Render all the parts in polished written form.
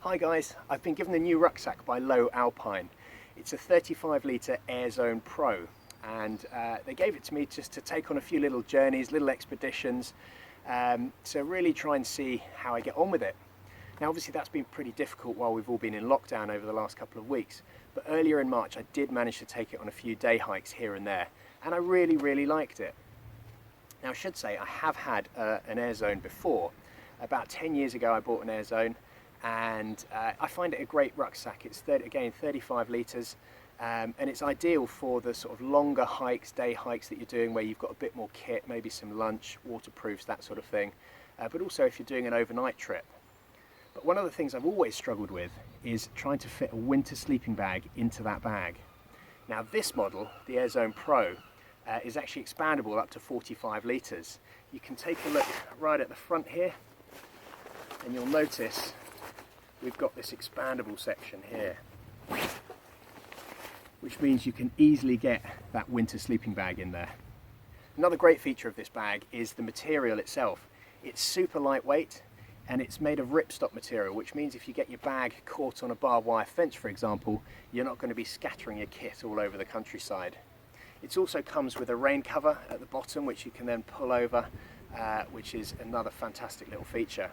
Hi guys, I've been given a new rucksack by Lowe Alpine. It's a 35 litre AirZone Pro, and they gave it to me just to take on a few little journeys, little expeditions, to really try and see how I get on with it. Now obviously that's been pretty difficult while we've all been in lockdown over the last couple of weeks, but earlier in March I did manage to take it on a few day hikes here and there, and I really liked it. Now I should say I have had an AirZone before. About 10 years ago I bought an AirZone, and I find it a great rucksack. It's again 35 litres, and it's ideal for the sort of longer hikes, day hikes that you're doing where you've got a bit more kit, maybe some lunch, waterproofs, that sort of thing, but also if you're doing an overnight trip. But one of the things I've always struggled with is trying to fit a winter sleeping bag into that bag. Now this model, the AirZone Pro, is actually expandable up to 45 litres. You can take a look right at the front here and you'll notice we've got this expandable section here, which means you can easily get that winter sleeping bag in there. Another great feature of this bag is the material itself. It's super lightweight and it's made of ripstop material, which means if you get your bag caught on a barbed wire fence, for example, you're not going to be scattering your kit all over the countryside. It also comes with a rain cover at the bottom, which you can then pull over, which is another fantastic little feature.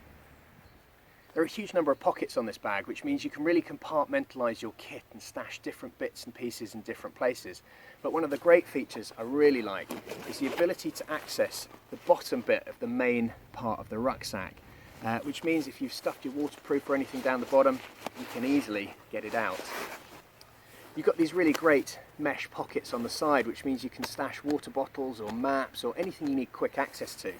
There are a huge number of pockets on this bag, which means you can really compartmentalise your kit and stash different bits and pieces in different places. But one of the great features I really like is the ability to access the bottom bit of the main part of the rucksack, which means if you've stuffed your waterproof or anything down the bottom, you can easily get it out. You've got these really great mesh pockets on the side, which means you can stash water bottles or maps or anything you need quick access to.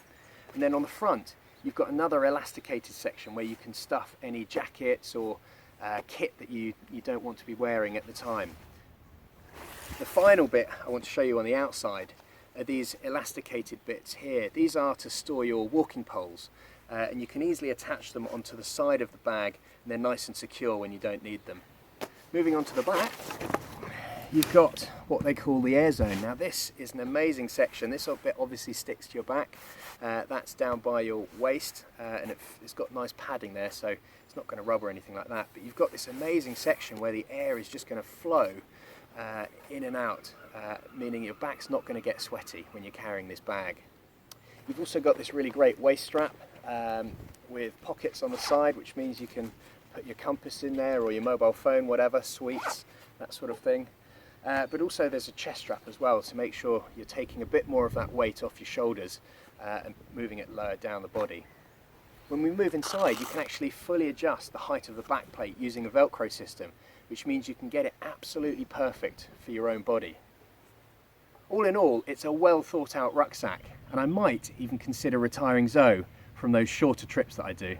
And then on the front, you've got another elasticated section where you can stuff any jackets or kit that you don't want to be wearing at the time. The final bit I want to show you on the outside are these elasticated bits here. These are to store your walking poles, and you can easily attach them onto the side of the bag, and they're nice and secure when you don't need them. Moving on to the back, you've got what they call the AirZone. Now this is an amazing section. This bit obviously sticks to your back. That's down by your waist, and it's got nice padding there, so it's not going to rub or anything like that. But you've got this amazing section where the air is just going to flow in and out, meaning your back's not going to get sweaty when you're carrying this bag. You've also got this really great waist strap with pockets on the side, which means you can put your compass in there or your mobile phone, whatever, sweets, that sort of thing. But also there's a chest strap as well to make sure you're taking a bit more of that weight off your shoulders and moving it lower down the body. When we move inside, you can actually fully adjust the height of the back plate using a Velcro system, which means you can get it absolutely perfect for your own body. All in all, it's a well thought out rucksack, and I might even consider retiring Zoe from those shorter trips that I do.